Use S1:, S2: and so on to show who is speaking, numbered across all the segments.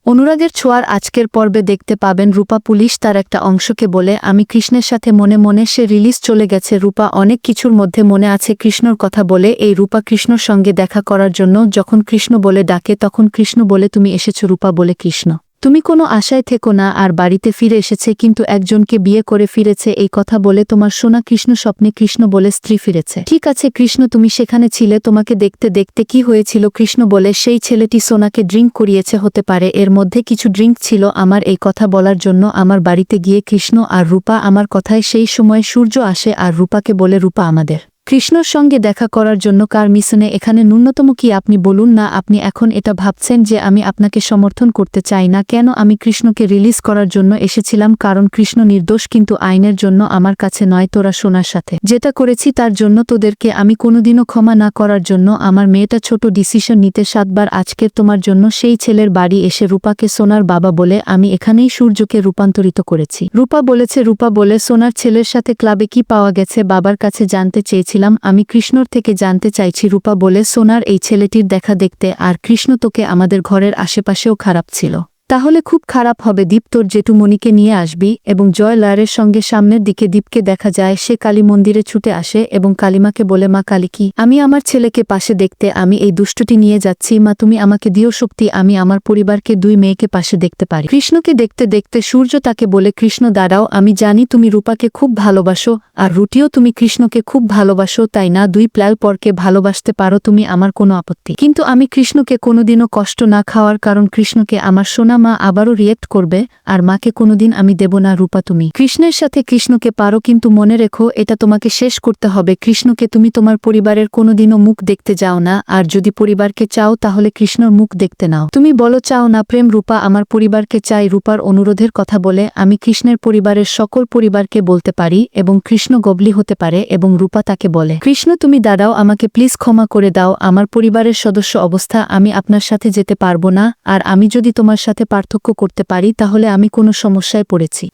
S1: অনুরাগের ছোঁয়ার আজকের পর্বে দেখতে পাবেন রূপা পুলিশ তার একটা অংশকে বলে আমি কৃষ্ণের সাথে মনে মনে সে রিলিজ চলে গেছে। রূপা অনেক কিছুর মধ্যে মনে আছে কৃষ্ণর কথা বলে এই রূপা কৃষ্ণর সঙ্গে দেখা করার জন্য যখন কৃষ্ণ বলে ডাকে তখন কৃষ্ণ বলে তুমি এসেছো। রূপা বলে কৃষ্ণ তুমি কোনো আশায় থেকো না আর বাড়িতে ফিরে এসেছে কিন্তু একজনকে বিয়ে করে ফিরেছে এই কথা বলে তোমার সোনা কৃষ্ণ স্বপ্নে কৃষ্ণ বলে স্ত্রী ফিরেছে। ঠিক আছে কৃষ্ণ তুমি সেখানে ছিলে তোমাকে দেখতে দেখতে কি হয়েছিল কৃষ্ণ বলে সেই ছেলেটি সোনাকে ড্রিঙ্ক করিয়েছে হতে পারে এর মধ্যে কিছু ড্রিঙ্ক ছিল আমার এই কথা বলার জন্য আমার বাড়িতে গিয়ে কৃষ্ণ আর রূপা আমার কথায় সেই সময় সূর্য আসে আর রূপাকে বলে রূপা আমাদের কৃষ্ণর সঙ্গে দেখা করার জন্য কার মিশনে এখানে ন্যূনতম কি আপনি বলুন না আপনি এখন এটা ভাবছেন যে আমি আপনাকে সমর্থন করতে চাই না কেন আমি কৃষ্ণকে রিলিজ করার জন্য এসেছিলাম কারণ কৃষ্ণ নির্দোষ কিন্তু আইনের জন্য আমার কাছে নয় তোরা সোনার সাথে যেটা করেছি তার জন্য তোদেরকে আমি কোনোদিনও ক্ষমা না করার জন্য আমার মেয়েটা ছোট ডিসিশন নিতে 7 বার আজকের তোমার জন্য সেই ছেলের বাড়ি এসে রূপাকে সোনার বাবা বলে আমি এখানেই সূর্যকে রূপান্তরিত করেছি। রূপা বলে সোনার ছেলের সাথে ক্লাবে কি পাওয়া গেছে বাবার কাছে জানতে চেয়েছি আমি কৃষ্ণর থেকে জানতে চাইছি। রূপা বলে সোনার এই ছেলেটির দেখা দেখতে আর কৃষ্ণ তোকে আমাদের ঘরের আশেপাশেও খারাপ ছিল তাহলে খুব খারাপ হবে দীপ তোর জেঠুমণিকে নিয়ে আসবি এবং জয় লয়ারের সঙ্গে সামনের দিকে দীপকে দেখা যায় সে কালী মন্দিরে ছুটে আসে এবং কালিমাকে বলে মা কালী কি আমি আমার ছেলেকে পাশে দেখতে আমি এই দুষ্টটি নিয়ে যাচ্ছি মা তুমি আমাকে দিও শক্তি আমি আমার পরিবারকে 2 মেয়েকে পাশে দেখতে পারি। কৃষ্ণকে দেখতে দেখতে সূর্য তাকে বলে কৃষ্ণ দাঁড়াও আমি জানি তুমি রূপাকে খুব ভালোবাসো আর রুটিও তুমি কৃষ্ণকে খুব ভালোবাসো তাই না 2 প্লাল পরকে ভালোবাসতে পারো তুমি আমার কোনো আপত্তি কিন্তু আমি কৃষ্ণকে কোনোদিনও কষ্ট না খাওয়ার কারণ কৃষ্ণকে আমার সোনা মা আবারও রিয়েক্ট করবে আর মাকে কোনোদিন আমি দেব না। রূপা তুমি কৃষ্ণের সাথে কৃষ্ণকে পারো কিন্তু মনে রেখো এটা তোমাকে শেষ করতে হবে কৃষ্ণকে তুমি তোমার পরিবারের কোনোদিনও মুখ দেখতে যাও না আর যদি পরিবারকে চাও তাহলে কৃষ্ণর মুখ দেখতে নাও তুমি বলো চাও না প্রেম রূপা আমার পরিবারকে চাই রূপার অনুরোধের কথা বলে আমি কৃষ্ণের পরিবারের সকল পরিবারকে বলতে পারি এবং কৃষ্ণ গবলি হতে পারে এবং রূপা তাকে বলে কৃষ্ণ তুমি দাঁড়াও আমাকে প্লিজ ক্ষমা করে দাও আমার পরিবারের সদস্য অবস্থা আমি আপনার সাথে যেতে পারবো না আর আমি যদি তোমার সাথে পার্থক্য করতে পারি তাহলে আমি কোনো সমস্যায় পড়েছি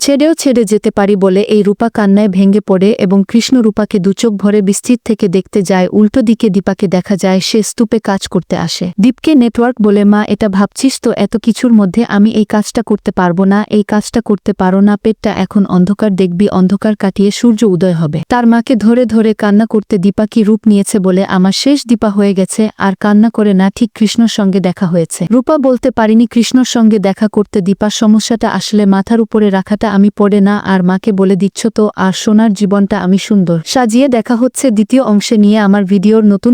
S1: ছেড়ে যেতে পারি বলে এই রূপা কান্নায় ভেঙে পড়ে এবং কৃষ্ণ রূপাকে দুচোখ ভরে বিস্তৃত থেকে দেখতে যায় উল্টো দিকে দীপাকে দেখা যায় সে স্তূপে কাজ করতে আসে দীপকে নেটওয়ার্ক বলে মা এটা ভাবছিস তো এত কিছুর মধ্যে আমি এই কাজটা করতে পারবো না এই কাজটা করতে পারো না পেটটা এখন অন্ধকার দেখবি অন্ধকার কাটিয়ে সূর্য উদয় হবে তার মাকে ধরে ধরে কান্না করতে দীপা কি রূপ নিয়েছে বলে আমার শেষ দীপা হয়ে গেছে আর কান্না করে না ঠিক কৃষ্ণর সঙ্গে দেখা হয়েছে রূপা বলতে পারিনি কৃষ্ণর সঙ্গে দেখা করতে দীপার সমস্যাটা আসলে মাথার উপরে রাখাটা আমি পড়ে না আর মাকে বলে দিচ্ছ তো আর সোনার জীবনটা আমি সুন্দর সাজিয়ে দেখা হচ্ছে দ্বিতীয় অংশে নিয়ে আমার ভিডিওর নতুন